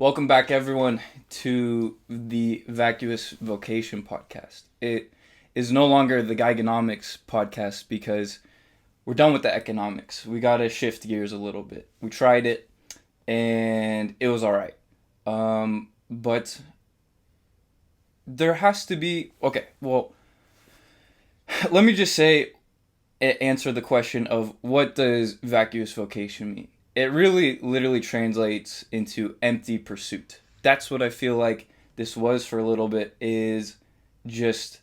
Welcome back, everyone, to the Vacuous Vocation podcast. It is no longer the Giganomics podcast because we're done with the economics. We got to shift gears a little bit. We tried it, and it was all right. But there has to be... Okay, well, let me just say, answer the question of what does vacuous vocation mean? It really literally translates into empty pursuit. That's what I feel like this was for a little bit, is just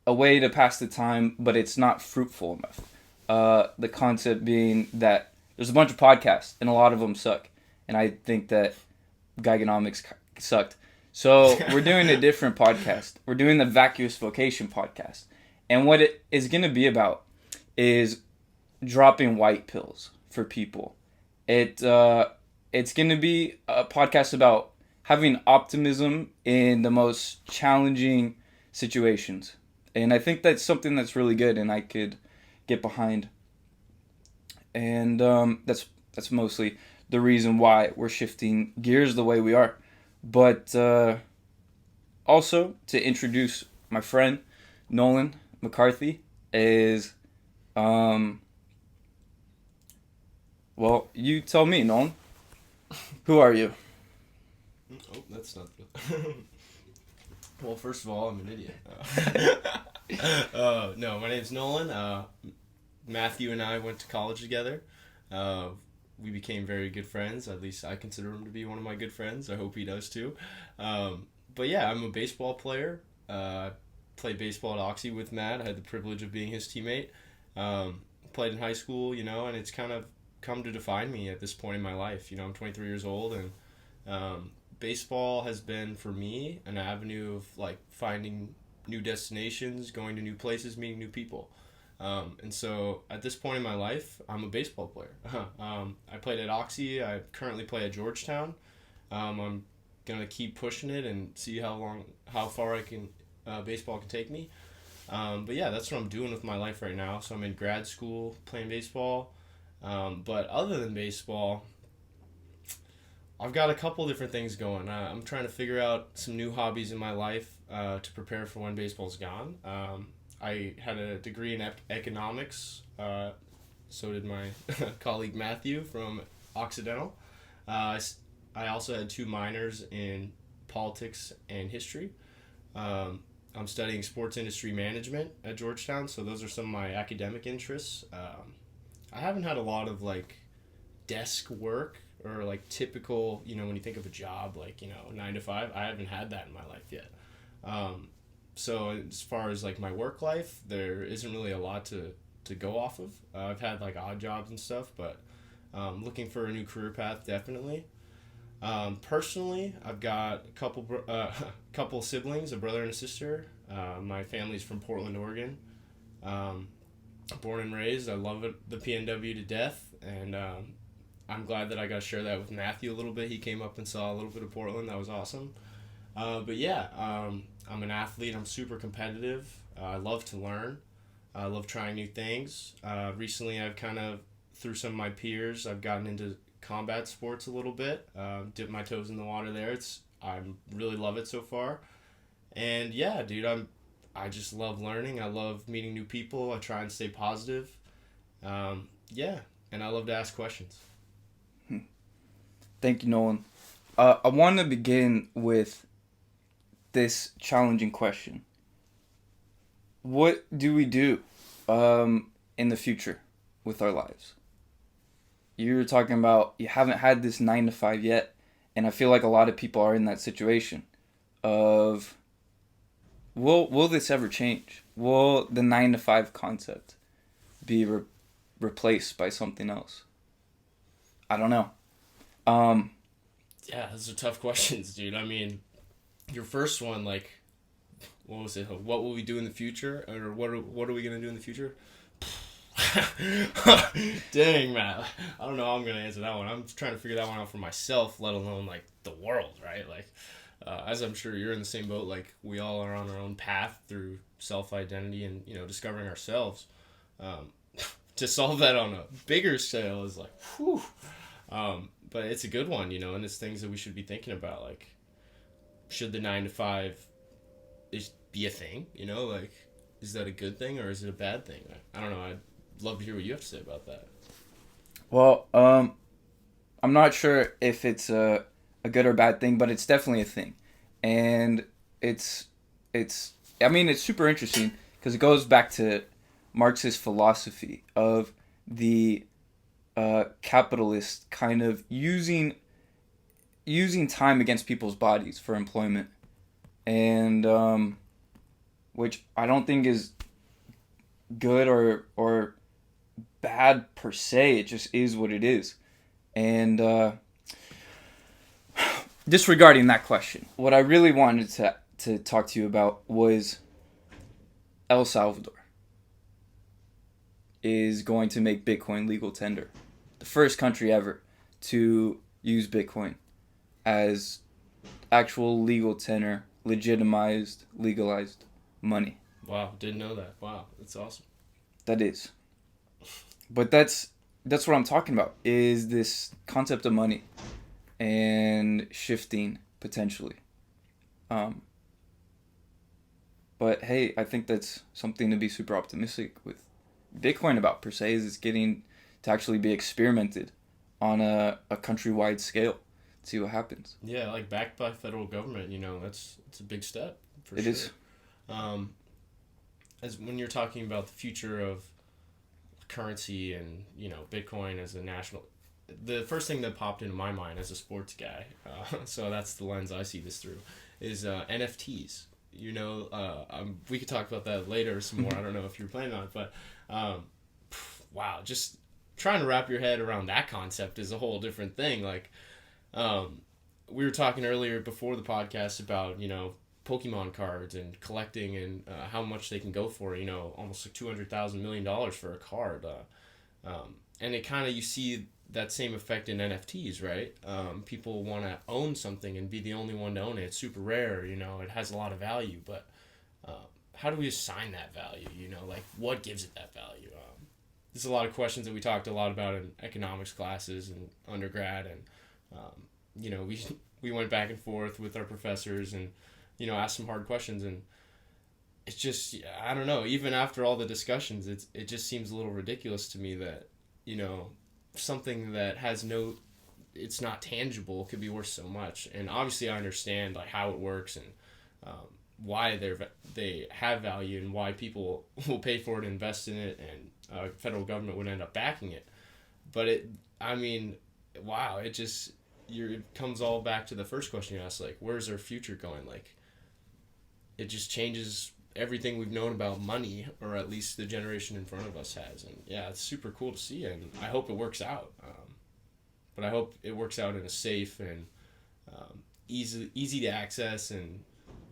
a way to pass the time, but it's not fruitful enough. The concept being that there's a bunch of podcasts and a lot of them suck. And I think that Giganomics sucked. So we're doing a different podcast. We're doing the Vacuous Vocation podcast. And what it is going to be about is dropping white pills for people. It's going to be a podcast about having optimism in the most challenging situations. And I think that's something that's really good and I could get behind. And that's mostly the reason why we're shifting gears the way we are. But also to introduce my friend Nolan McCarthy is well, you tell me, Nolan. Who are you? Oh, that's not good. Well, first of all, I'm an idiot. No, my name's Nolan. Matthew and I went to college together. We became very good friends. At least I consider him to be one of my good friends. I hope he does too. But yeah, I'm a baseball player. Played baseball at Oxy with Matt. I had the privilege of being his teammate. Played in high school, and it's kind of come to define me at this point in my life. I'm 23 years old, and baseball has been for me an avenue of like finding new destinations, going to new places, meeting new people. And so at this point in my life, I'm a baseball player. I played at Oxy. I currently play at Georgetown. I'm gonna keep pushing it and see how far baseball can take me. But yeah, that's what I'm doing with my life right now. So I'm in grad school playing baseball. But other than baseball, I've got a couple different things going. I'm trying to figure out some new hobbies in my life to prepare for when baseball's gone. I had a degree in economics. So did my colleague Matthew from Occidental. I also had 2 minors in politics and history. I'm studying sports industry management at Georgetown, so those are some of my academic interests. I haven't had a lot of like desk work or like typical, when you think of a job like 9 to 5. I haven't had that in my life yet. So as far as like my work life, there isn't really a lot to go off of. I've had like odd jobs and stuff, but looking for a new career path definitely. Personally, I've got a couple siblings, a brother and a sister. My family's from Portland, Oregon. Born and raised. I love it, the PNW to death, and I'm glad that I got to share that with Matthew a little bit. He came up and saw a little bit of Portland. That was awesome. But yeah, I'm an athlete. I'm super competitive. I love to learn. I love trying new things. Recently, I've kind of, through some of my peers, I've gotten into combat sports a little bit. Dipped my toes in the water there. I really love it so far. And yeah, dude, I just love learning. I love meeting new people. I try and stay positive. Yeah, and I love to ask questions. Thank you, Nolan. I want to begin with this challenging question. What do we do in the future with our lives? You were talking about you haven't had this 9 to 5 yet, and I feel like a lot of people are in that situation of will this ever change? Will the 9 to 5 concept be replaced by something else? I don't know. Yeah, those are tough questions, dude. I mean, your first one, like, what was it? What will we do in the future? Or what are we going to do in the future? Dang, Matt. I don't know how I'm going to answer that one. I'm trying to figure that one out for myself, let alone, like, the world, right? Like, as I'm sure you're in the same boat, like, we all are on our own path through self-identity and, discovering ourselves. To solve that on a bigger scale is like, whew. but it's a good one, and it's things that we should be thinking about. Like, should the 9 to 5 be a thing? Like, is that a good thing or is it a bad thing? I don't know. I'd love to hear what you have to say about that. Well, I'm not sure if it's a good or bad thing, but it's definitely a thing, and it's super interesting because it goes back to Marxist philosophy of the capitalist kind of using time against people's bodies for employment, and which I don't think is good or bad per se. It just is what it is. And disregarding that question, what I really wanted to talk to you about was El Salvador is going to make Bitcoin legal tender. The first country ever to use Bitcoin as actual legal tender, legalized money. Wow, didn't know that. Wow, that's awesome. That is. But that's what I'm talking about, is this concept of money and shifting potentially. But hey, I think that's something to be super optimistic with Bitcoin about per se, is it's getting to actually be experimented on a countrywide scale. See what happens. Yeah, like backed by federal government, it's a big step for it sure. It is. As when you're talking about the future of currency and Bitcoin as a national, the first thing that popped into my mind as a sports guy, so that's the lens I see this through, is NFTs. We could talk about that later some more. I don't know if you're planning on it, but wow, just trying to wrap your head around that concept is a whole different thing. Like, we were talking earlier before the podcast about Pokemon cards and collecting and how much they can go for, almost like $200,000 million for a card. And it kind of, you see that same effect in NFTs, right? People want to own something and be the only one to own it. It's super rare, it has a lot of value, but how do we assign that value? Like, what gives it that value? There's a lot of questions that we talked a lot about in economics classes and undergrad, and we went back and forth with our professors and asked some hard questions, and it's just, I don't know, even after all the discussions, it just seems a little ridiculous to me that something that has it's not tangible could be worth so much. And obviously I understand like how it works and why they have value and why people will pay for it, invest in it, and federal government would end up backing it. But it comes all back to the first question you asked, like, where's our future going? Like, it just changes everything we've known about money, or at least the generation in front of us has. And yeah, it's super cool to see, and I hope it works out. But I hope it works out in a safe and easy to access, and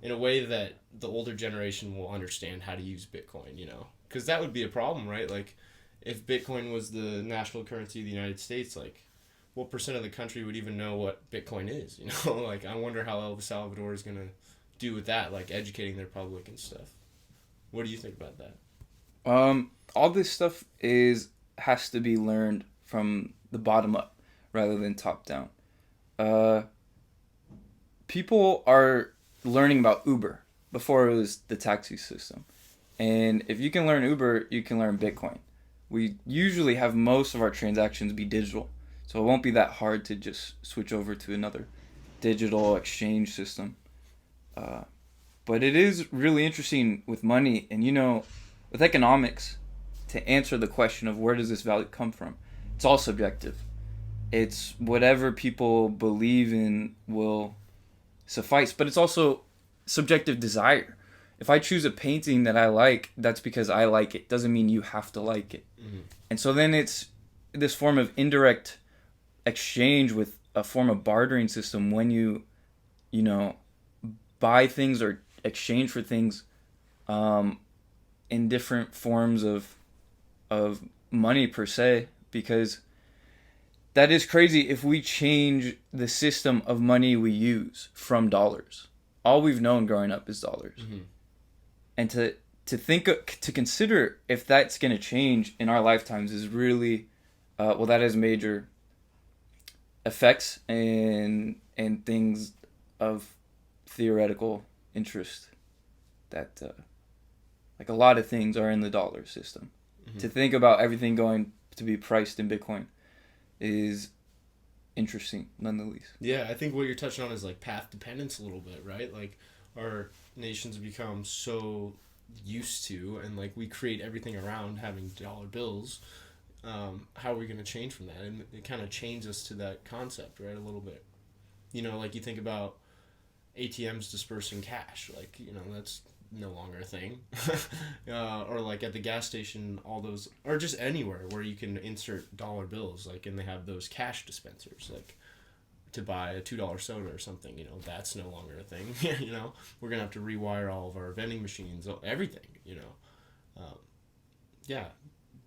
in a way that the older generation will understand how to use Bitcoin, because that would be a problem, right? Like, if Bitcoin was the national currency of the United States, like, what % of the country would even know what Bitcoin is? Like, I wonder how El Salvador is going to do with that, like educating their public and stuff. What do you think about that? All this stuff has to be learned from the bottom up rather than top down. People are learning about Uber before it was the taxi system. And if you can learn Uber, you can learn Bitcoin. We usually have most of our transactions be digital, so it won't be that hard to just switch over to another digital exchange system. But it is really interesting with money and, with economics, to answer the question of where does this value come from. It's all subjective. It's whatever people believe in will suffice, but it's also subjective desire. If I choose a painting that I like, that's because I like it. Doesn't mean you have to like it. Mm-hmm. And so then it's this form of indirect exchange with a form of bartering system when you buy things or exchange for things in different forms of money per se, because that is crazy if we change the system of money we use from dollars. All we've known growing up is dollars. Mm-hmm. And to consider if that's going to change in our lifetimes is really, that has major effects and things of theoretical interest that like a lot of things are in the dollar system. Mm-hmm. To think about everything going to be priced in Bitcoin is interesting, none the least. Yeah, I think what you're touching on is like path dependence a little bit, right? Like our nations have become so used to, and like we create everything around having dollar bills. How are we going to change from that? And it kind of changes us to that concept, right? A little bit. You know, like you think about ATMs dispersing cash, like, you know, that's no longer a thing. Or like at the gas station, all those, or just anywhere where you can insert dollar bills, like, and they have those cash dispensers, like to buy a $2 soda or something, you know, that's no longer a thing. You know, we're gonna have to rewire all of our vending machines, everything, you know. Yeah,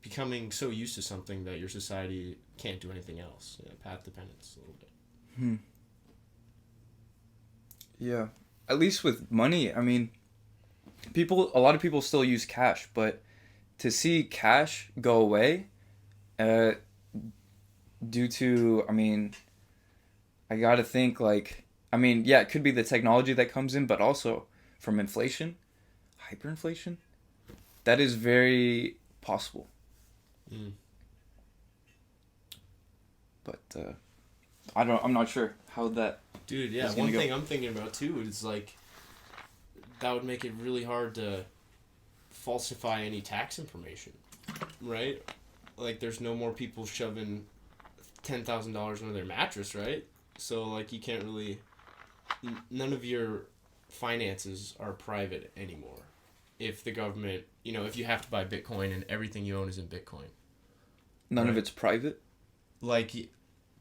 becoming so used to something that your society can't do anything else. Yeah, path dependence a little bit. Yeah, at least with money, I mean, a lot of people still use cash, but to see cash go away, due to, I mean, I gotta think like, I mean, yeah, it could be the technology that comes in, but also from inflation, hyperinflation, that is very possible. But I'm not sure how that. Dude, yeah, one thing I'm thinking about too is like that would make it really hard to falsify any tax information, right? Like there's no more people shoving $10,000 under their mattress, right? So like you can't really, none of your finances are private anymore. If the government, you know, if you have to buy Bitcoin and everything you own is in Bitcoin. None of it's private? Like,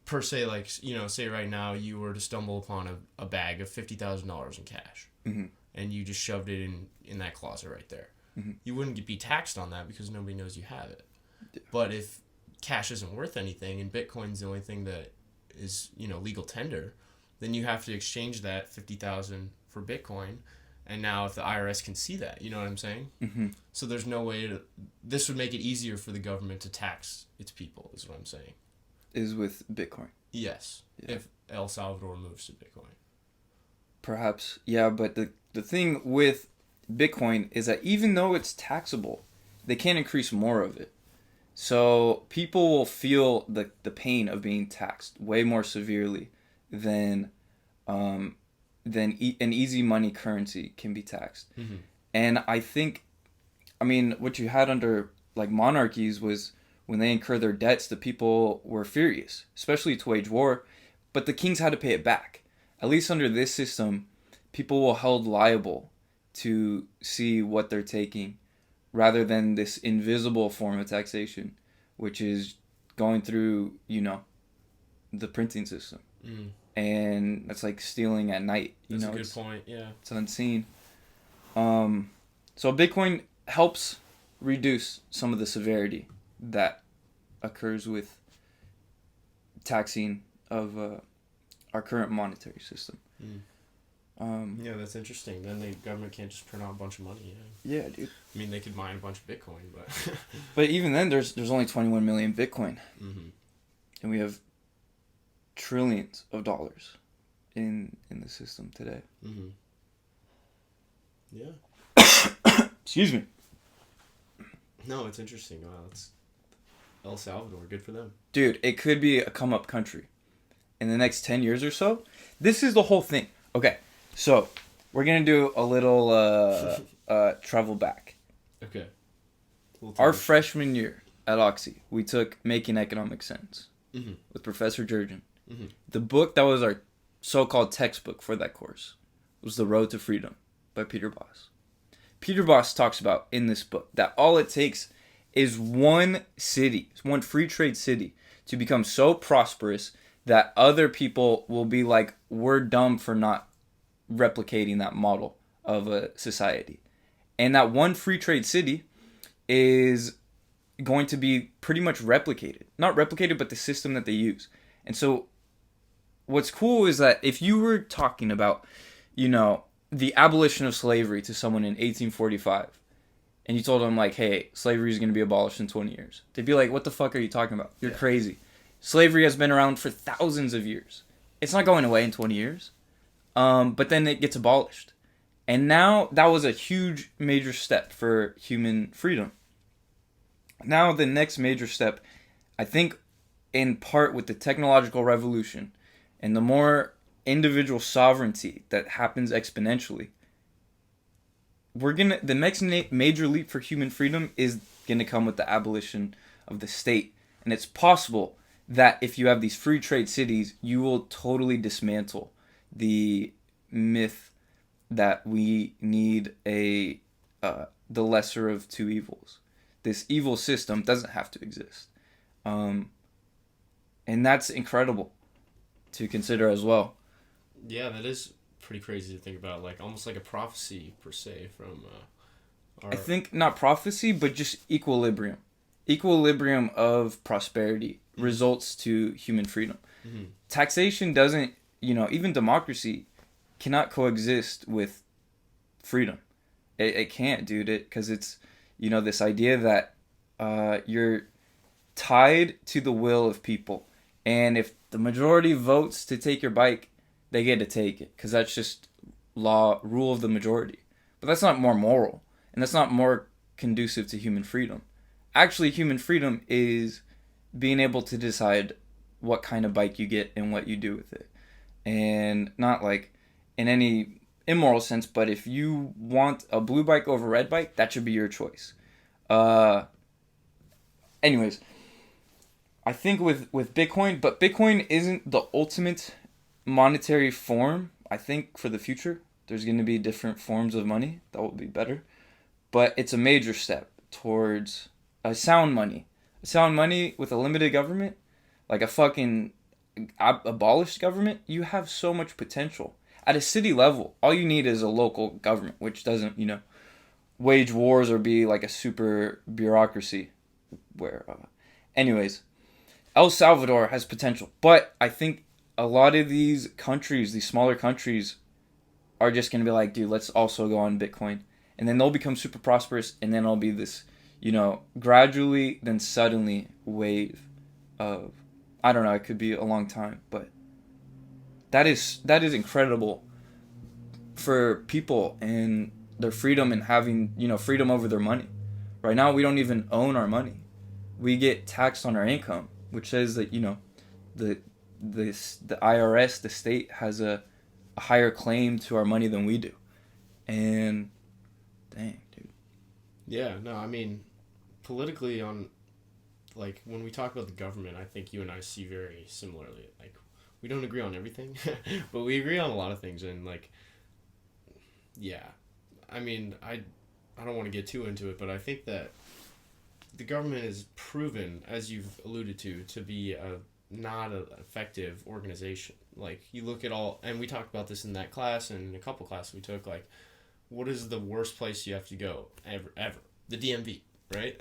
per se, like, you know, say right now you were to stumble upon a bag of $50,000 in cash. Mm-hmm. And you just shoved it in that closet right there. Mm-hmm. You wouldn't be taxed on that because nobody knows you have it. Yeah. But if cash isn't worth anything and Bitcoin's the only thing that is, you know, legal tender, then you have to exchange that $50,000 for Bitcoin. And now if the IRS can see that, you know what I'm saying? Mm-hmm. So there's no way to... This would make it easier for the government to tax its people, is what I'm saying. Is with Bitcoin? Yes. Yeah. If El Salvador moves to Bitcoin. Perhaps. Yeah, but the thing with Bitcoin is that even though it's taxable, they can't increase more of it. So people will feel the pain of being taxed way more severely than an easy money currency can be taxed. Mm-hmm. And I think, I mean, what you had under like monarchies was when they incurred their debts, the people were furious, especially to wage war, but the kings had to pay it back. At least under this system, people were held liable to see what they're taking rather than this invisible form of taxation, which is going through, you know, the printing system. Mm. And that's like stealing at night. That's a good point, yeah. It's unseen. So Bitcoin helps reduce some of the severity that occurs with taxing of our current monetary system. Mm. Yeah, that's interesting. Then the government can't just print out a bunch of money. Yeah, dude. I mean, they could mine a bunch of Bitcoin, but... But even then, there's only 21 million Bitcoin. Mm-hmm. And we have trillions of dollars in the system today. Mm-hmm. Yeah. Excuse me. No, it's interesting. Wow, it's El Salvador. Good for them. Dude, it could be a come-up country. In the next 10 years or so, this is the whole thing. Okay, so we're going to do a little travel back. Okay. Our freshman year at Oxy, we took Making Economic Sense with Professor Jurgen. Mm-hmm. The book that was our so-called textbook for that course was The Road to Freedom by Peter Boss. Peter Boss talks about in this book that all it takes is one city, one free trade city, to become so prosperous that other people will be like, we're dumb for not replicating that model of a society. And that one free trade city is going to be pretty much replicated. Not replicated, but the system that they use. And so what's cool is that if you were talking about, you know, the abolition of slavery to someone in 1845, and you told them like, hey, slavery is going to be abolished in 20 years, they'd be like, what the fuck are you talking about? You're crazy. Slavery has been around for thousands of years. It's not going away in 20 years. But then it gets abolished. And now that was a huge major step for human freedom. Now the next major step, I think in part with the technological revolution and the more individual sovereignty that happens exponentially, the next major leap for human freedom is gonna come with the abolition of the state. And it's possible that if you have these free trade cities, you will totally dismantle the myth that we need the lesser of two evils. This evil system doesn't have to exist, and that's incredible to consider as well. Yeah, that is pretty crazy to think about. Like almost like a prophecy per se from. I think not prophecy, but just equilibrium. Equilibrium of prosperity results to human freedom. Mm-hmm. Taxation doesn't, even democracy cannot coexist with freedom. It can't, dude. Because it's, this idea that you're tied to the will of people. And if the majority votes to take your bike, they get to take it. Because that's just rule of the majority. But that's not more moral. And that's not more conducive to human freedom. Actually, human freedom is being able to decide what kind of bike you get and what you do with it. And not like in any immoral sense, but if you want a blue bike over a red bike, that should be your choice. Anyways, I think with Bitcoin, but Bitcoin isn't the ultimate monetary form. I think for the future, there's going to be different forms of money that will be better. But it's a major step towards a sound money. A sound money with a limited government, like a fucking abolished government, you have so much potential. At a city level, all you need is a local government, which doesn't, wage wars or be like a super bureaucracy. Anyways, El Salvador has potential. But I think a lot of these countries, these smaller countries, are just going to be like, dude, let's also go on Bitcoin. And then they'll become super prosperous, and then it'll be this, gradually, then suddenly wave of, I don't know, it could be a long time, but that is incredible for people and their freedom and having, freedom over their money. Right now, we don't even own our money. We get taxed on our income, which says that, the IRS, the state, has a higher claim to our money than we do. And dang, dude. Yeah, no, I mean, politically like, when we talk about the government, I think you and I see very similarly. Like, we don't agree on everything, but we agree on a lot of things. And, like, yeah, I mean, I don't want to get too into it, but I think that the government is proven, as you've alluded to be not an effective organization. Like, you look at and we talked about this in that class and in a couple classes we took, like, what is the worst place you have to go ever? The DMV, right?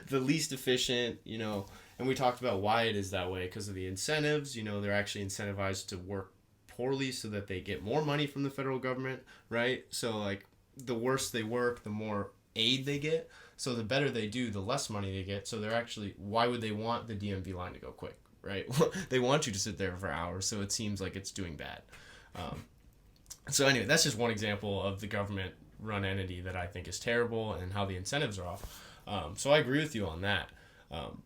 The least efficient, and we talked about why it is that way because of the incentives. They're actually incentivized to work poorly so that they get more money from the federal government, right? So, like, the worse they work, the more aid they get. So the better they do, the less money they get. So they're actually, why would they want the DMV line to go quick, right? They want you to sit there for hours, so it seems like it's doing bad. So anyway, that's just one example of the government-run entity that I think is terrible and how the incentives are off. So I agree with you on that.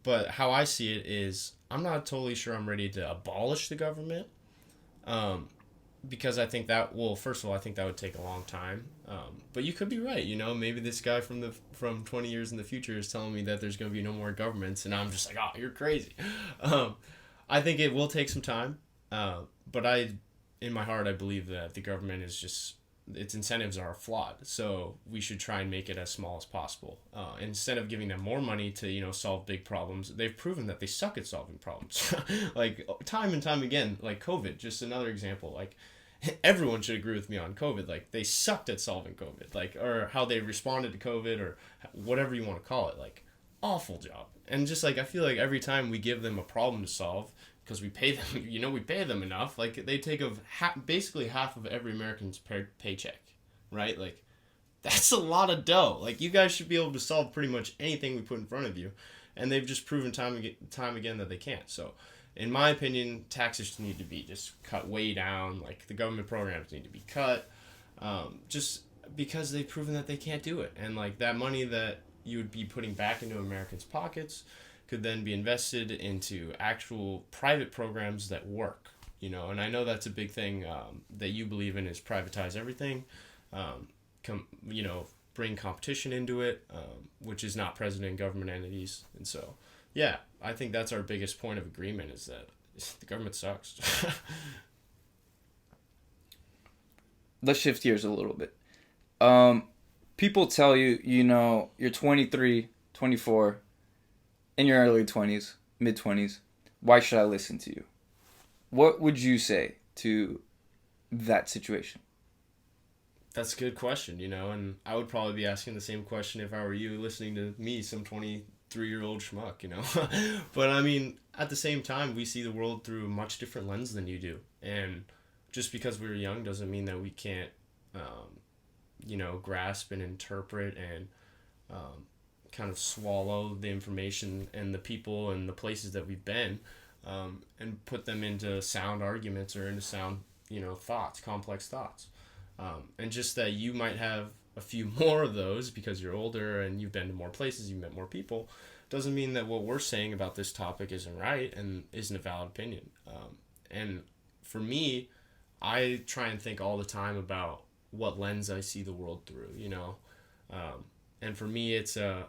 But how I see it is I'm not totally sure I'm ready to abolish the government because I think that, well, first of all, I think that would take a long time. But you could be right. Maybe this guy from 20 years in the future is telling me that there's going to be no more governments, and I'm just like, oh, you're crazy. I think it will take some time. But in my heart, I believe that the government is just, its incentives are flawed. So we should try and make it as small as possible. Instead of giving them more money to, solve big problems, they've proven that they suck at solving problems. Like, time and time again, like COVID, just another example. Like, everyone should agree with me on COVID. Like, they sucked at solving COVID. Like, or how they responded to COVID or whatever you want to call it. Like, awful job. And just, like, I feel like every time we give them a problem to solve, because we pay them, we pay them enough. Like, they take basically half of every American's paycheck, right? Like, that's a lot of dough. Like, you guys should be able to solve pretty much anything we put in front of you, and they've just proven time again that they can't. So, in my opinion, taxes need to be just cut way down. Like, the government programs need to be cut, just because they've proven that they can't do it. And, like, that money that you would be putting back into Americans' pockets could then be invested into actual private programs that work. And I know that's a big thing that you believe in, is privatize everything, bring competition into it, which is not present in government entities. And so, yeah, I think that's our biggest point of agreement, is that the government sucks. Let's shift gears a little bit. People tell you, you're 23, 24, in your early 20s, mid 20s. Why should I listen to you? What would you say to that situation? That's a good question, and I would probably be asking the same question if I were you, listening to me, some 23-year-old schmuck, But I mean, at the same time, we see the world through a much different lens than you do. And just because we're young doesn't mean that we can't, grasp and interpret and kind of swallow the information and the people and the places that we've been, and put them into sound arguments or into sound, thoughts, complex thoughts. And just that you might have a few more of those because you're older and you've been to more places, you've met more people, doesn't mean that what we're saying about this topic isn't right and isn't a valid opinion. And for me, I try and think all the time about what lens I see the world through, and for me, it's a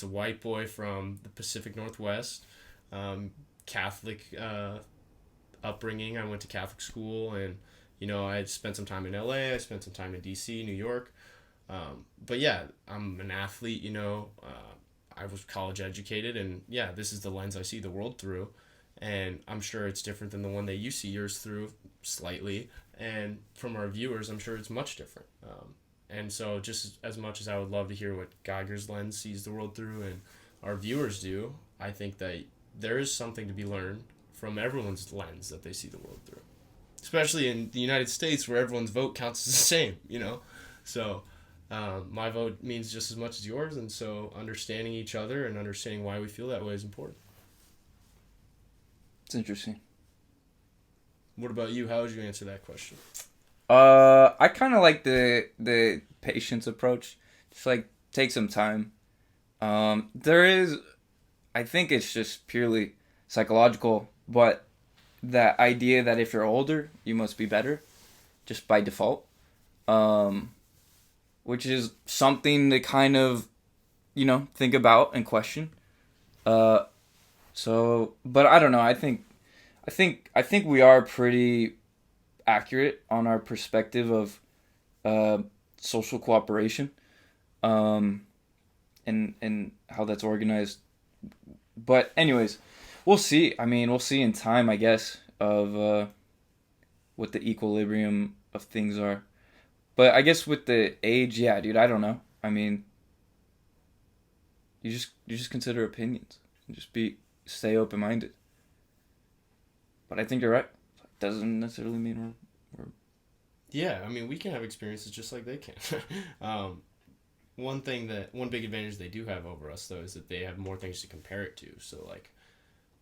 white boy from the Pacific Northwest, Catholic upbringing. I went to Catholic school, and I spent some time in LA, I spent some time in DC, New York. But yeah, I'm an athlete, I was college educated, and yeah, this is the lens I see the world through. And I'm sure it's different than the one that you see yours through, slightly. And from our viewers, I'm sure it's much different. And so just as much as I would love to hear what Geiger's lens sees the world through and our viewers do, I think that there is something to be learned from everyone's lens that they see the world through. Especially in the United States, where everyone's vote counts as the same, So my vote means just as much as yours, and so understanding each other and understanding why we feel that way is important. It's interesting. What about you? How would you answer that question? I kind of like the patience approach. Just like take some time. I think it's just purely psychological, but that idea that if you're older, you must be better, just by default, which is something to kind of, think about and question. But I don't know. I think we are pretty accurate on our perspective of social cooperation, and how that's organized. But anyways, we'll see. I mean, we'll see in time, I guess, of what the equilibrium of things are. But I guess with the age, yeah, dude, I don't know. I mean, you just consider opinions and stay open minded. But I think you're right. It doesn't necessarily mean we're... Yeah, I mean, we can have experiences just like they can. One big advantage they do have over us, though, is that they have more things to compare it to. So, like,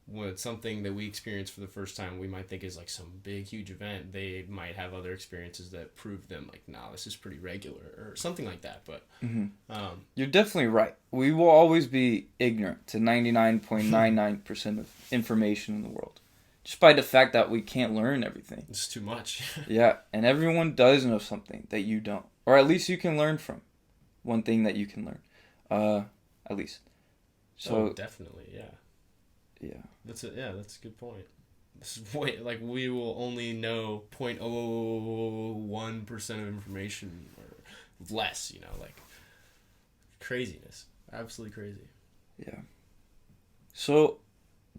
when it's something that we experience for the first time, we might think is, like, some big, huge event. They might have other experiences that prove them, like, nah, this is pretty regular, or something like that. But you're definitely right. We will always be ignorant to 99.99% of information in the world. Just by the fact that we can't learn everything. It's too much. Yeah, and everyone does know something that you don't. Or at least you can learn from. One thing that you can learn. At least. So definitely, yeah. Yeah. That's a good point. This is like, we will only know 0.001% of information or less, like, craziness. Absolutely crazy. Yeah. So,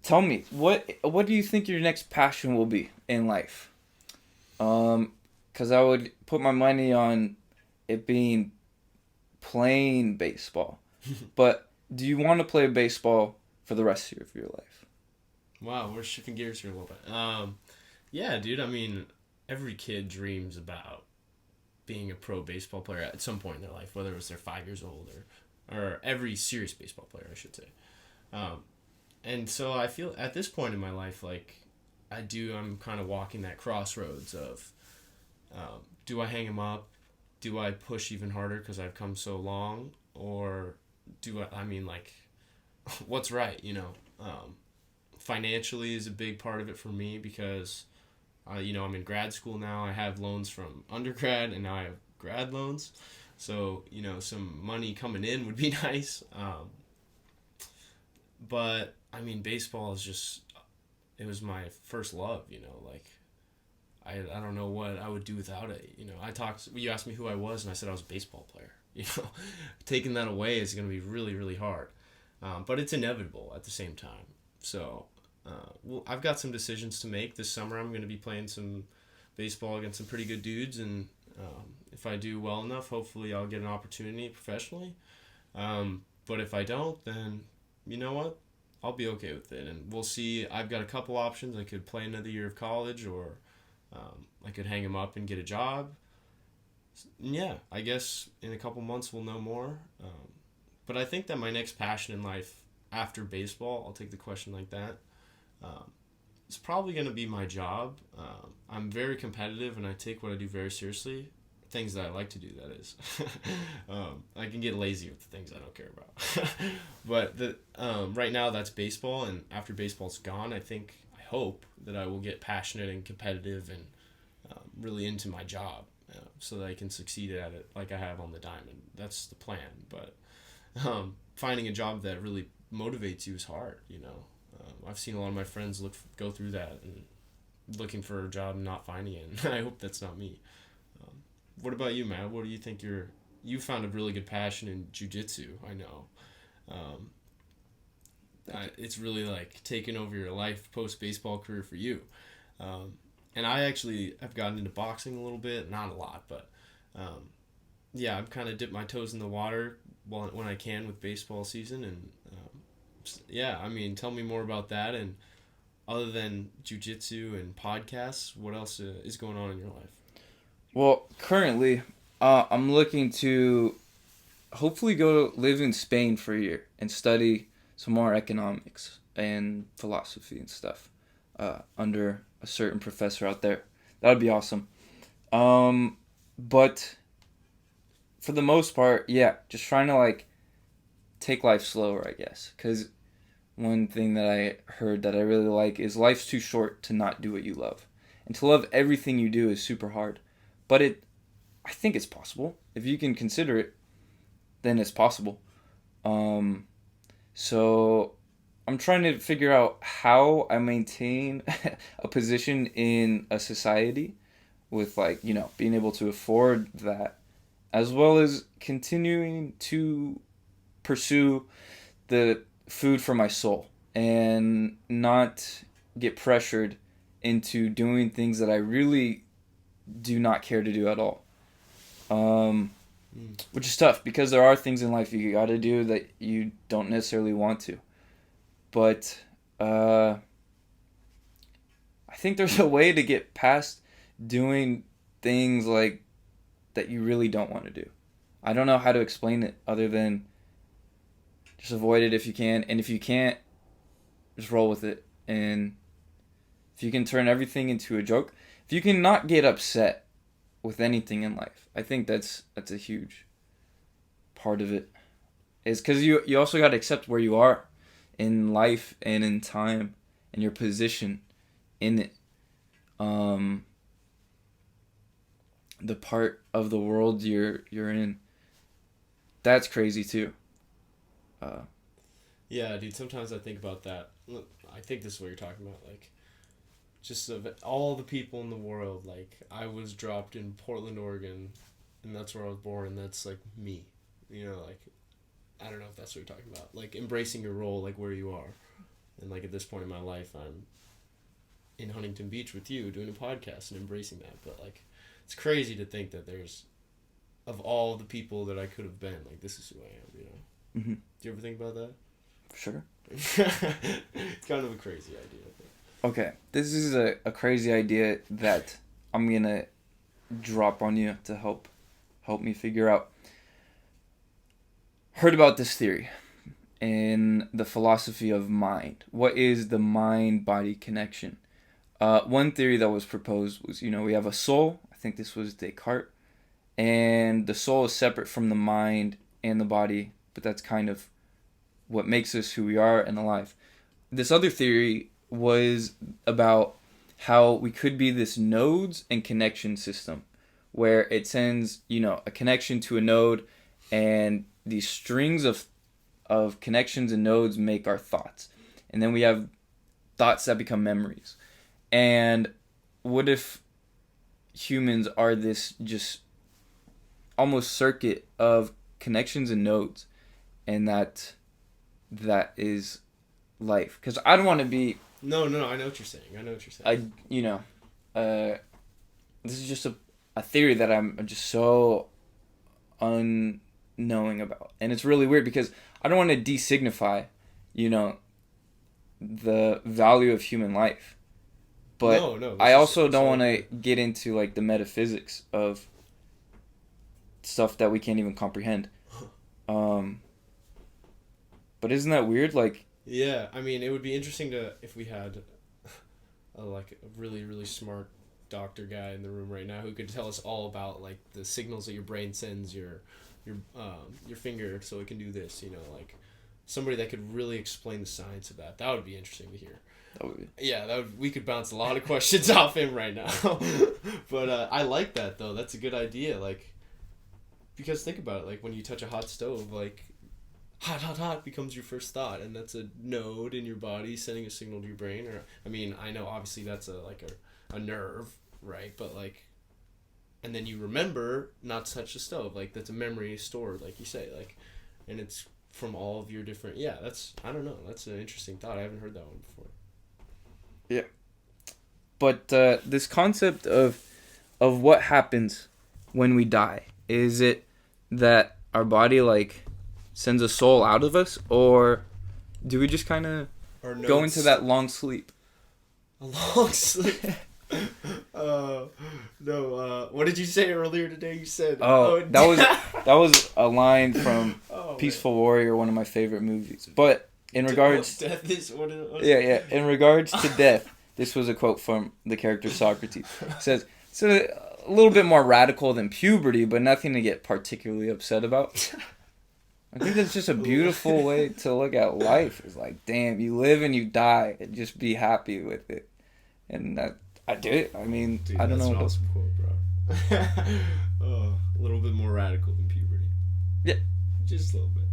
tell me, what do you think your next passion will be in life? Because I would put my money on it being playing baseball. But do you want to play baseball for the rest of your life? Wow, we're shifting gears here a little bit. Yeah, dude, I mean, every kid dreams about being a pro baseball player at some point in their life, whether it was they're 5 years old or every serious baseball player, I should say. And so I feel at this point in my life, like, I'm kind of walking that crossroads of, do I hang him up? Do I push even harder because I've come so long? Or I mean, like, what's right, financially is a big part of it for me because, I'm in grad school now. I have loans from undergrad and now I have grad loans. So, some money coming in would be nice. But, I mean, baseball is just, it was my first love, like, I don't know what I would do without it. You asked me who I was and I said I was a baseball player. Taking that away is going to be really, really hard. But it's inevitable at the same time. So, I've got some decisions to make. This summer I'm going to be playing some baseball against some pretty good dudes, and if I do well enough, hopefully I'll get an opportunity professionally. But if I don't, then you know what? I'll be okay with it, and we'll see. I've got a couple options. I could play another year of college, or I could hang him up and get a job. Yeah, I guess in a couple months we'll know more. But I think that my next passion in life after baseball, I'll take the question like that, it's probably going to be my job. I'm very competitive and I take what I do very seriously. Things that I like to do, that is. I can get lazy with the things I don't care about. But right now that's baseball, and after baseball's gone, I hope that I will get passionate and competitive and really into my job so that I can succeed at it like I have on the diamond. That's the plan. But finding a job that really motivates you is hard, I've seen a lot of my friends go through that and looking for a job and not finding it, and I hope that's not me. What about you, Matt? What do you think you found a really good passion in jiu-jitsu, I know. It's really like taken over your life post-baseball career for you. And I actually have gotten into boxing a little bit, not a lot, but yeah, I've kind of dipped my toes in the water when I can with baseball season, and yeah, I mean, tell me more about that. And other than jiu-jitsu and podcasts, what else is going on in your life? Well, currently, I'm looking to hopefully go live in Spain for a year and study some more economics and philosophy and stuff under a certain professor out there. That would be awesome. But for the most part, yeah, just trying to like take life slower, I guess. Because one thing that I heard that I really like is life's too short to not do what you love. And to love everything you do is super hard. But I think it's possible. If you can consider it, then it's possible. So I'm trying to figure out how I maintain a position in a society with being able to afford that, as well as continuing to pursue the food for my soul and not get pressured into doing things that I really do not care to do at all. Which is tough because there are things in life you gotta do that you don't necessarily want to. But I think there's a way to get past doing things like that you really don't want to do. I don't know how to explain it other than just avoid it if you can, and if you can't, just roll with it. And if you can turn everything into a joke, if you can not get upset with anything in life, I think that's a huge part of it. Is because you also got to accept where you are in life and in time and your position in it. The part of the world you're in, that's crazy too. Yeah, dude, sometimes I think about that. I think this is what you're talking about, like, just of all the people in the world, like, I was dropped in Portland, Oregon, and that's where I was born, and that's, like, me. Like, I don't know if that's what you're talking about. Like, embracing your role, like, where you are. And, like, at this point in my life, I'm in Huntington Beach with you, doing a podcast and embracing that. But, like, it's crazy to think that there's, of all the people that I could have been, like, this is who I am, Mm-hmm. Do you ever think about that? Sure. It's kind of a crazy idea. Okay, this is a crazy idea that I'm gonna drop on you to help me figure out. Heard about this theory in the philosophy of mind. What is the mind-body connection? One theory that was proposed was, we have a soul. I think this was Descartes. And the soul is separate from the mind and the body, but that's kind of what makes us who we are and alive. This other theory was about how we could be this nodes and connection system where it sends, a connection to a node, and these strings of connections and nodes make our thoughts. And then we have thoughts that become memories. And what if humans are this just almost circuit of connections and nodes, and that is life? Because I don't want to be... No, I know what you're saying. This is just a theory that I'm just so unknowing about. And it's really weird because I don't want to designify, the value of human life. But I also don't want to get into like the metaphysics of stuff that we can't even comprehend. But isn't that weird? Like, yeah, I mean, it would be interesting if we had a really, really smart doctor guy in the room right now who could tell us all about like the signals that your brain sends your finger so it can do this, like somebody that could really explain the science of that. That would be interesting to hear. Yeah, we could bounce a lot of questions off him right now. But I like that though. That's a good idea. Like, because think about it, like when you touch a hot stove, like hot becomes your first thought, and that's a node in your body sending a signal to your brain. Or I mean, I know obviously that's a nerve, right? But like, and then you remember not to touch the stove. Like that's a memory stored, like you say, like, and it's from all of your different. Yeah, I don't know. That's an interesting thought. I haven't heard that one before. Yeah. But this concept of what happens when we die, is it that our body like sends a soul out of us, or do we just kind of go into that long sleep? A long sleep? No. What did you say earlier today? You said that was a line from Peaceful Warrior, one of my favorite movies. But in regards, death is what yeah. In regards to death, this was a quote from the character Socrates. It says it's a little bit more radical than puberty, but nothing to get particularly upset about. I think that's just a beautiful way to look at life. It's like, damn, you live and you die, and just be happy with it. And that I did it. I mean, dude, I don't know. That's an awesome quote, bro. A little bit more radical than puberty. Yeah, just a little bit.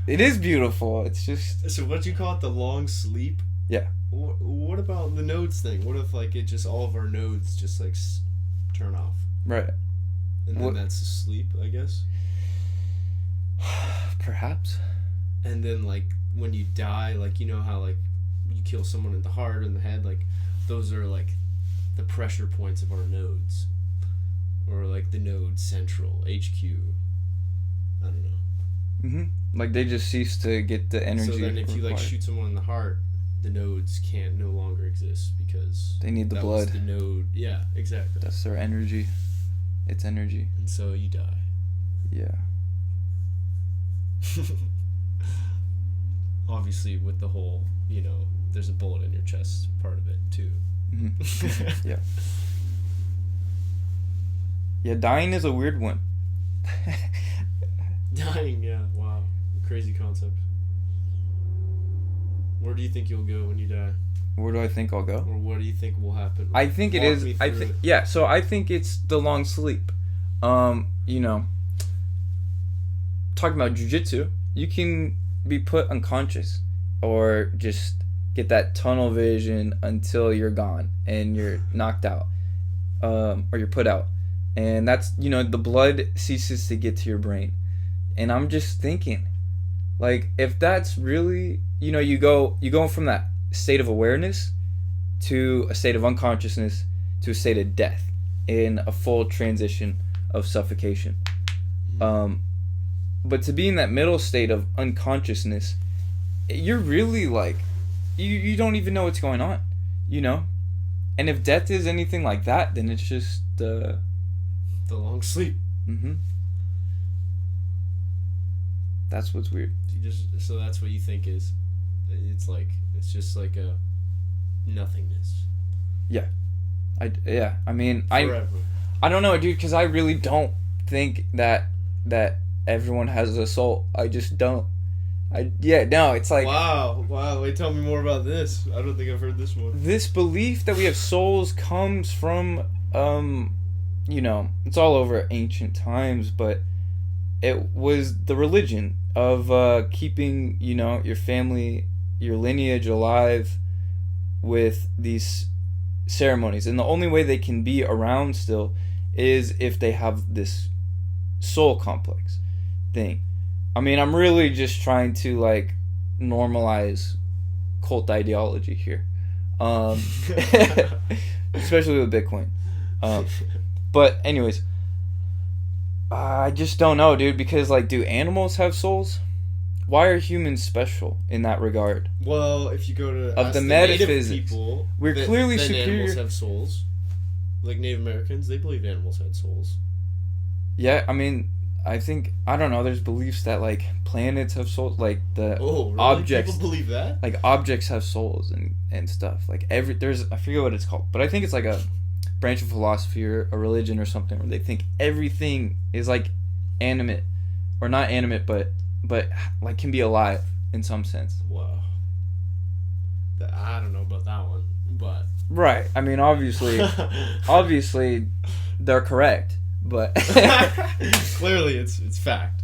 It is beautiful. It's just. So what do you call it? The long sleep? Yeah. What about the nodes thing? What if like it just all of our nodes just like turn off? Right. And then that's sleep, I guess. Perhaps. And then like when you die, like how like you kill someone in the heart or in the head, like those are like the pressure points of our nodes, or like the node central HQ. I don't know. Like they just cease to get the energy. So then if you like shoot someone in the heart, the nodes can't no longer exist because they need the blood. Was the node, yeah, exactly. That's their energy. It's energy. And so you die. Yeah. Obviously, with the whole, there's a bullet in your chest part of it too. Yeah. Yeah, dying is a weird one. Dying, yeah, wow, crazy concept. Where do you think you'll go when you die? Where do I think I'll go? Or what do you think will happen? I think it is. So I think it's the long sleep. Talking about jiu-jitsu, you can be put unconscious or just get that tunnel vision until you're gone and you're knocked out, or you're put out, and that's the blood ceases to get to your brain. And I'm just thinking, like, if that's really you go from that state of awareness to a state of unconsciousness to a state of death in a full transition of suffocation. But to be in that middle state of unconsciousness, you're really like, you don't even know what's going on, And if death is anything like that, then it's just the long sleep. That's what's weird. So that's what you think is, it's just like a nothingness. I mean, Forever. I don't know, dude, because I really don't think that everyone has a soul. I just don't. No, it's like Wow. Wait, tell me more about this. I don't think I've heard this one. this belief that we have souls comes from, it's all over ancient times, but it was the religion of keeping, your family, your lineage alive with these ceremonies. And the only way they can be around still is if they have this soul complex thing. I mean, I'm really just trying to like normalize cult ideology here, especially with Bitcoin. But anyways, I just don't know, dude. Because like, do animals have souls? Why are humans special in that regard? Well, if you go to Of the native metaphysics, people, we're clearly then superior. animals have souls. Like Native Americans, they believe animals had souls. Yeah, I mean, I don't know. There's beliefs that like planets have souls, like the Really? objects. People believe that? Like objects have souls and stuff. Like there's I forget what it's called, but I think it's like a branch of philosophy or a religion or something where they think everything is like animate, or not animate, but like can be alive in some sense. Wow. I don't know about that one, but Right. I mean, obviously they're correct, but clearly it's fact.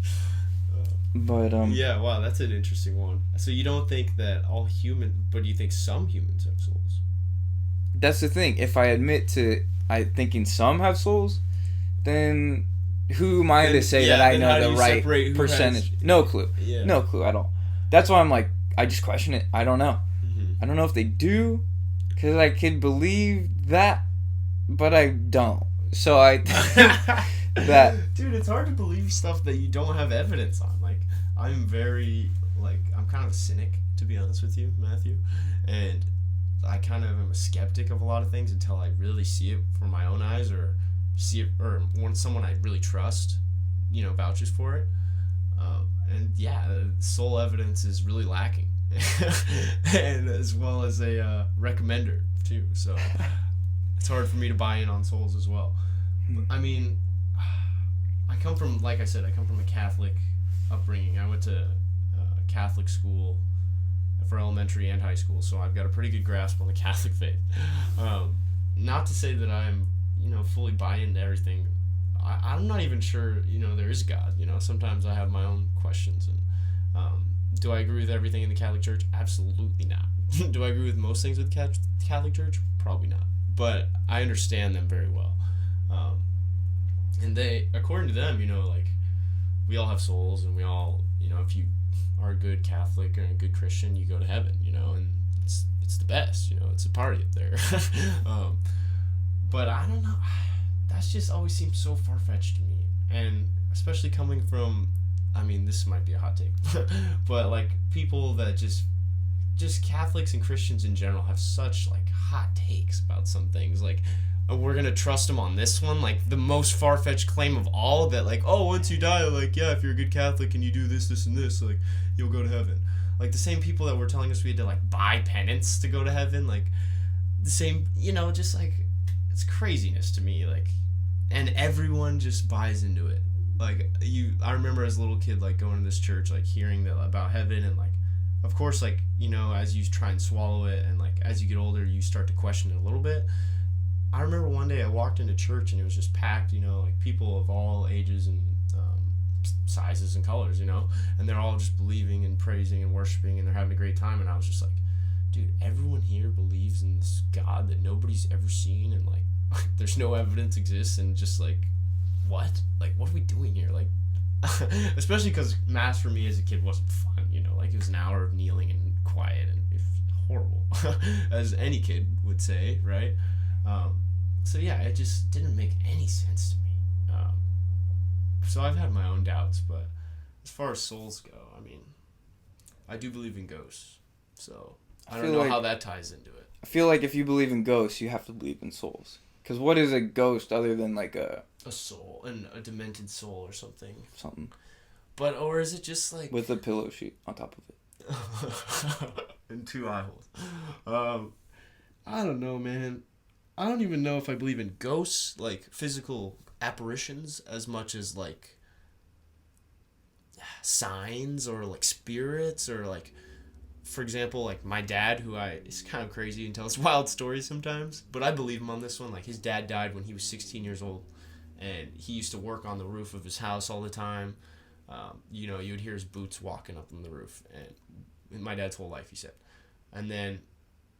but Yeah, wow, that's an interesting one. So you don't think that all human, but you think some humans have souls? that's the thing. If I admit to thinking some have souls, then who am I to say that I know the right percentage? No clue. Yeah. No clue at all. That's why I'm like, I just question it. I don't know. Mm-hmm. I don't know if they do, because I could believe that, but I don't. So I think that... Dude, it's hard to believe stuff that you don't have evidence on. Like, I'm kind of a cynic, to be honest with you, Matthew. And I kind of am a skeptic of a lot of things until I really see it for my own eyes, or see it, or when someone I really trust, vouches for it. And yeah, soul evidence is really lacking. And as well as a recommender, too. So it's hard for me to buy in on souls as well. I mean, like I said, I come from a Catholic upbringing. I went to Catholic school for elementary and high school, so I've got a pretty good grasp on the Catholic faith. Not to say that I'm, fully buy into everything. I'm not even sure, there is God. Sometimes I have my own questions. And do I agree with everything in the Catholic Church? Absolutely not. Do I agree with most things with the Catholic Church? Probably not. But I understand them very well. And they, according to them, we all have souls, and we all, if you are a good Catholic and a good Christian, you go to heaven, and it's the best, it's a party up there. But I don't know, that's just always seems so far-fetched to me, and especially coming from, I mean, this might be a hot take, but like people that just Catholics and Christians in general have such like hot takes about some things, like, we're gonna trust them on this one, like the most far-fetched claim of all, that like, oh, once you die, like, yeah, if you're a good Catholic and you do this and this, like, you'll go to heaven. Like the same people that were telling us we had to like buy penance to go to heaven, like the same, just like, it's craziness to me, like, and everyone just buys into it. Like, I remember as a little kid, like, going to this church, like, hearing about heaven, and like, of course, like, as you try and swallow it, and like as you get older, you start to question it a little bit. I remember one day I walked into church and it was just packed, like people of all ages and sizes and colors, and they're all just believing and praising and worshiping, and they're having a great time. And I was just like, dude, everyone here believes in this God that nobody's ever seen, and like there's no evidence exists, and just like, what are we doing here? Like, especially because Mass for me as a kid wasn't fun, like it was an hour of kneeling and quiet, and horrible, as any kid would say, right? So yeah, it just didn't make any sense to me. So I've had my own doubts, but as far as souls go, I mean, I do believe in ghosts. So I don't know how that ties into it. I feel like if you believe in ghosts, you have to believe in souls. Because what is a ghost other than like a soul, and a demented soul or something? Something. But, or is it just like... with a pillow sheet on top of it. and 2 eye holes. I don't know, man. I don't even know if I believe in ghosts, like physical apparitions, as much as like signs or like spirits or like, for example, like my dad, is kind of crazy and tells wild stories sometimes, but I believe him on this one. Like his dad died when he was 16 years old, and he used to work on the roof of his house all the time. You would hear his boots walking up on the roof, and my dad's whole life, he said. And then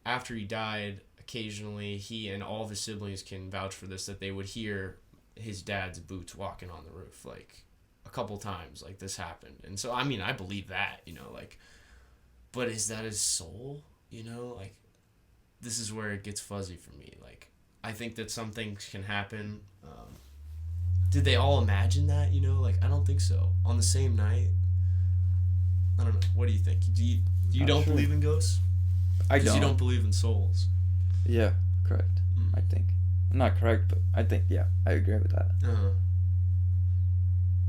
after he died, occasionally he and all of his siblings can vouch for this, that they would hear his dad's boots walking on the roof, like a couple times, like this happened. And so, I mean, I believe that, like, but is that his soul? Like, this is where it gets fuzzy for me. Like, I think that some things can happen. Did they all imagine that, Like, I don't think so. On the same night? I don't know. What do you think? Do you don't believe in ghosts? I don't. Because you don't believe in souls. Yeah, correct. I think. Not correct, but I think, yeah, I agree with that. Uh-huh.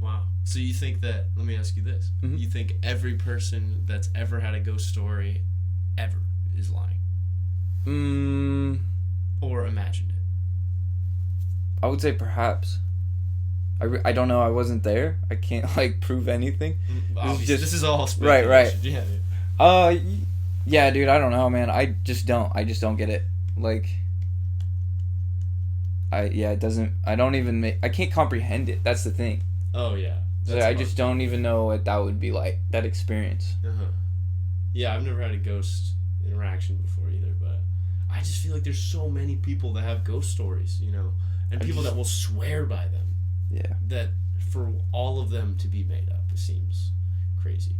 Wow. So you think that, let me ask you this. Mm-hmm. You think every person that's ever had a ghost story ever is lying? Or imagined it? I would say perhaps. I don't know. I wasn't there. I can't, like, prove anything. This is all speculation. Right. Yeah. Yeah, dude, I don't know, man. I just don't get it. Like, it doesn't, I don't even I can't comprehend it. That's the thing. Oh, yeah. So I just don't even know what that would be like, that experience. Yeah, I've never had a ghost interaction before either, but I just feel like there's so many people that have ghost stories, and people that will swear by them. Yeah. That for all of them to be made up, it seems crazy.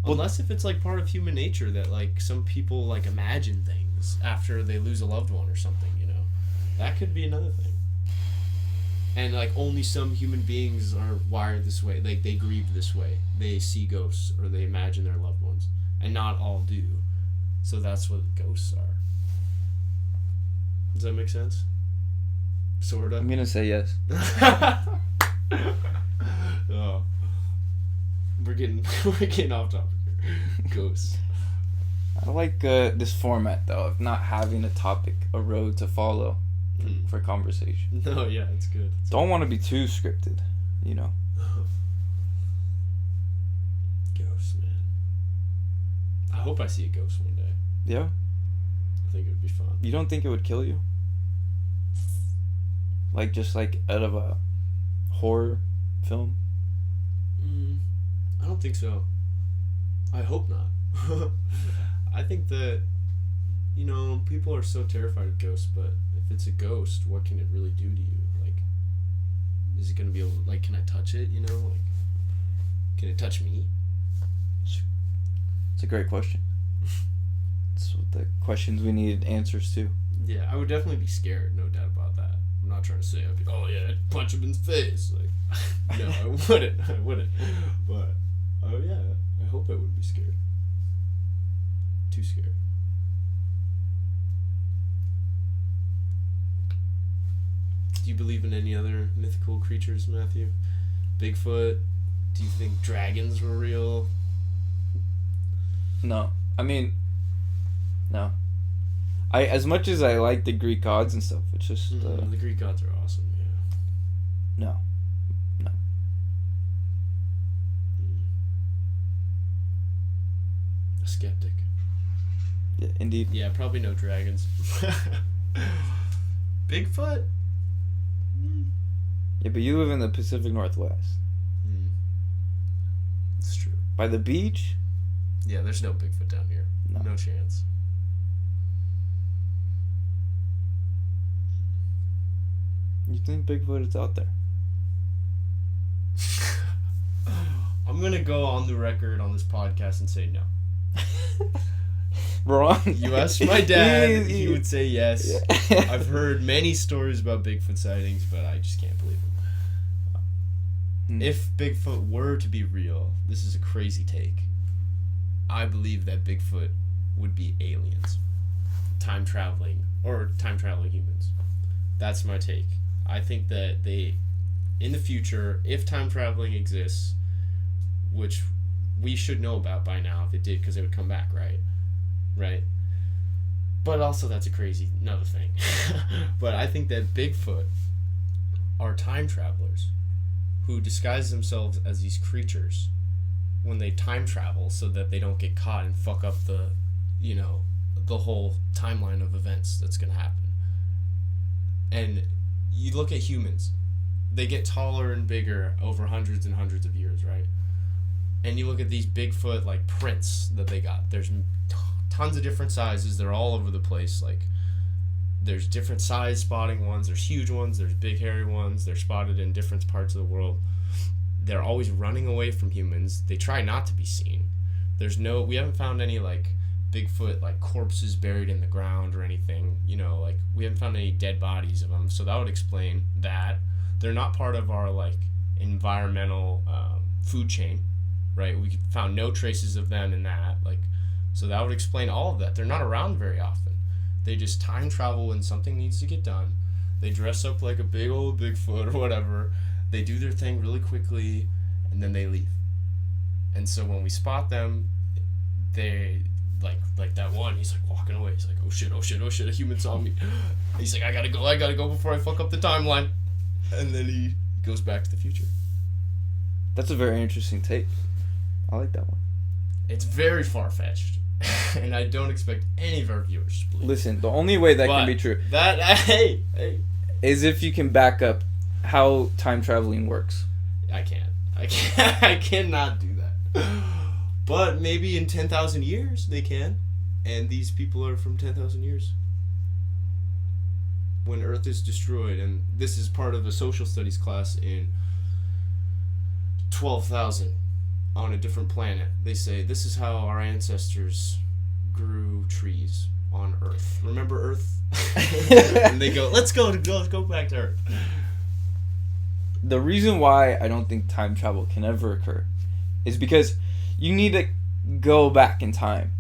Unless if it's like part of human nature that like some people like imagine things after they lose a loved one or something, that could be another thing. And like only some human beings are wired this way, like they grieve this way, they see ghosts or they imagine their loved ones, and not all do. So that's what ghosts are. Does that make sense? Sort of. I'm gonna say yes. Oh. We're getting off topic here. Ghosts. I like this format though of not having a topic, a road to follow for conversation. No, yeah, it's good. Don't want to be too scripted, Ghosts, man. I hope I see a ghost one day. Yeah. I think it would be fun. You don't think it would kill you? Like just like out of a horror film? I don't think so. I hope not. I think that, people are so terrified of ghosts, but if it's a ghost, what can it really do to you? Like, is it going to be able, like, can I touch it, Like, can it touch me? It's a great question. It's what the questions we needed answers to. Yeah, I would definitely be scared, no doubt about that. I'm not trying to say I'd be, oh yeah, I'd punch him in the face. Like, no, I wouldn't. But, oh yeah, I hope I wouldn't be scared. Too scared. Do you believe in any other mythical creatures, Matthew? Bigfoot? Do you think dragons were real? No. I mean, no. As much as I like the Greek gods and stuff, it's just... the Greek gods are awesome, yeah. No. A skeptic. Yeah, indeed. Yeah, probably no dragons. Bigfoot? Yeah, but you live in the Pacific Northwest. It's true. By the beach? Yeah, there's no Bigfoot down here. No chance. You think Bigfoot is out there? I'm gonna go on the record on this podcast and say no. Wrong. You asked my dad, he would say yes. Yeah. I've heard many stories about Bigfoot sightings, but I just can't believe them. If Bigfoot were to be real, this is a crazy take. I believe that Bigfoot would be aliens. Time traveling humans. That's my take. I think that they, in the future, if time traveling exists, which we should know about by now if it did, because it would come back, right? But also that's another thing. But I think that Bigfoot are time travelers who disguise themselves as these creatures when they time travel so that they don't get caught and fuck up the whole timeline of events that's going to happen. And you look at humans, they get taller and bigger over hundreds and hundreds of years, right? And you look at these Bigfoot like prints that they got. There's tons of different sizes. They're all over the place. Like, there's different size spotting ones. There's huge ones. There's big hairy ones. They're spotted in different parts of the world. They're always running away from humans. They try not to be seen. We haven't found any like Bigfoot like corpses buried in the ground or anything. Like, we haven't found any dead bodies of them. So that would explain that. They're not part of our like environmental food chain, right? We found no traces of them in that. Like, so that would explain all of that. They're not around very often. They just time travel when something needs to get done. They dress up like a big old Bigfoot or whatever. They do their thing really quickly, and then they leave. And so when we spot them, they like that one. He's like walking away. He's like, oh shit, a human saw me. He's like, I gotta go before I fuck up the timeline. And then he goes back to the future. That's a very interesting take. I like that one. It's very far-fetched. And I don't expect any of our viewers to believe. Listen, the only way that can be true is if you can back up how time traveling works. I cannot do that. But maybe in 10,000 years they can. And these people are from 10,000 years. When Earth is destroyed, and this is part of a social studies class in 12,000 on a different planet. They say this is how our ancestors grew trees on Earth. Remember Earth? And they go, let's go back to Earth. The reason why I don't think time travel can ever occur is because you need to go back in time.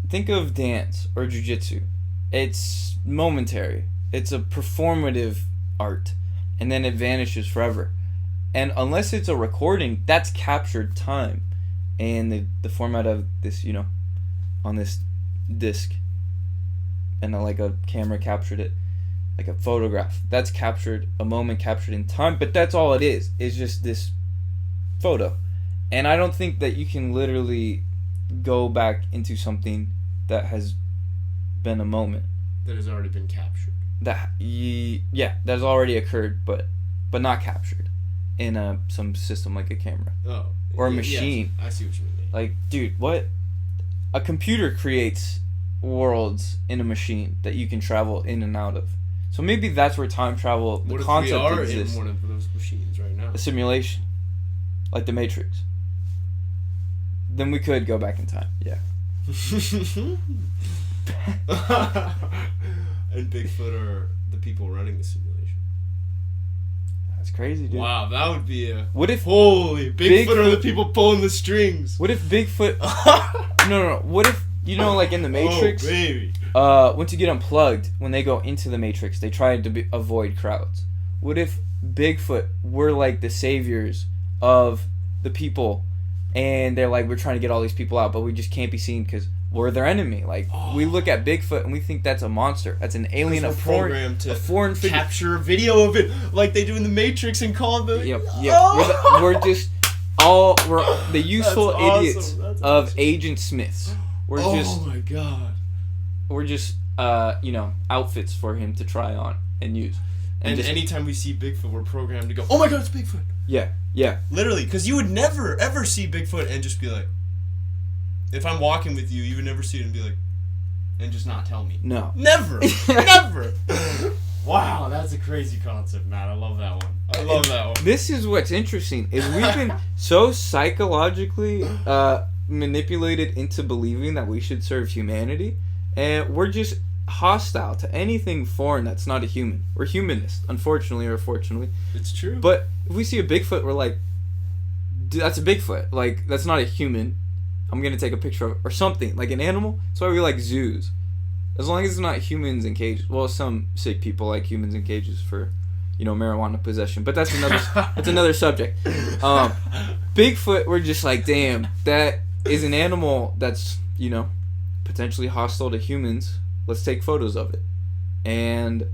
Think of dance or jiu-jitsu. It's momentary. It's a performative art, and then it vanishes forever. And unless it's a recording, that's captured time. And the format of this, on this disc, and like a camera captured it, like a photograph. That's captured, a moment captured in time, but that's all it is. It's just this photo. And I don't think that you can literally go back into something that has been a moment. That has already been captured. That has already occurred, but not captured in some system like a camera. Oh. Or a machine. Yes, I see what you mean. Like, dude, what? A computer creates worlds in a machine that you can travel in and out of. So maybe that's where time travel, the concept exists. What if we are in one of those machines right now? A simulation. Like the Matrix. Then we could go back in time. Yeah. And Bigfoot are the people running the simulation. That's crazy, dude. Wow, that would be a... What if... Holy, Bigfoot are the people pulling the strings. What if Bigfoot... No. What if, like in the Matrix... Oh, baby. Once you get unplugged, when they go into the Matrix, they try to avoid crowds. What if Bigfoot were like the saviors of the people, and they're like, we're trying to get all these people out, but we just can't be seen because we're their enemy. Like, we look at Bigfoot and we think that's a monster. That's an alien, a foreign figure. Capture a video of it like they do in the Matrix and call the... Yep. We're the useful idiots of Agent Smiths. Oh my god. We're just, outfits for him to try on and use. And just, anytime we see Bigfoot, we're programmed to go, oh my god, it's Bigfoot. Yeah. Literally, because you would never, ever see Bigfoot and just be like, if I'm walking with you, you would never see it and be like, and just not tell me. No. Never. Never. Wow, that's a crazy concept, Matt. I love that one. This is what's interesting, is we've been so psychologically manipulated into believing that we should serve humanity, and we're just hostile to anything foreign that's not a human. We're humanist, unfortunately or fortunately. It's true. But if we see a Bigfoot, we're like, dude, that's a Bigfoot. Like, that's not a human. I'm going to take a picture of it. Or something. Like an animal. That's why we like zoos. As long as it's not humans in cages. Well, some sick people like humans in cages for, marijuana possession. But that's another subject. Bigfoot, we're just like, damn, that is an animal that's, potentially hostile to humans, let's take photos of it. And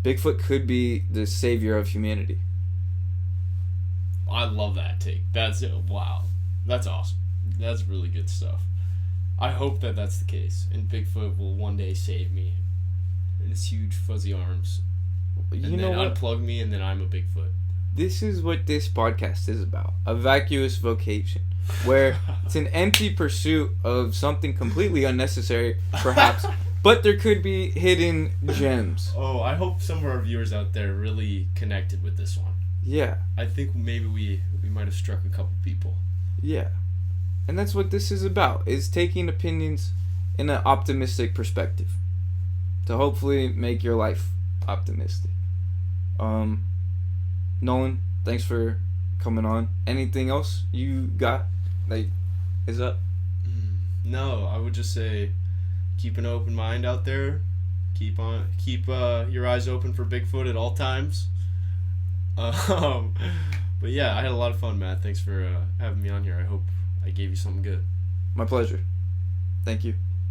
Bigfoot could be the savior of humanity. I love that take. That's wow. That's awesome. That's really good stuff. I hope that that's the case, and Bigfoot will one day save me in his huge fuzzy arms, and You then know what? unplug me, and then I'm a Bigfoot. This is what this podcast is about. A vacuous vocation. Where it's an empty pursuit of something completely unnecessary, perhaps, but there could be hidden gems. Oh, I hope some of our viewers out there really connected with this one. Yeah, I think maybe we might have struck a couple people. yeah. And that's what this is about, is taking opinions in an optimistic perspective. To hopefully make your life optimistic. Nolan, thanks for coming on. Anything else you got that is up? No, I would just say keep an open mind out there. Keep your eyes open for Bigfoot at all times. But yeah, I had a lot of fun, Matt. Thanks for having me on here. I hope I gave you something good. My pleasure. Thank you.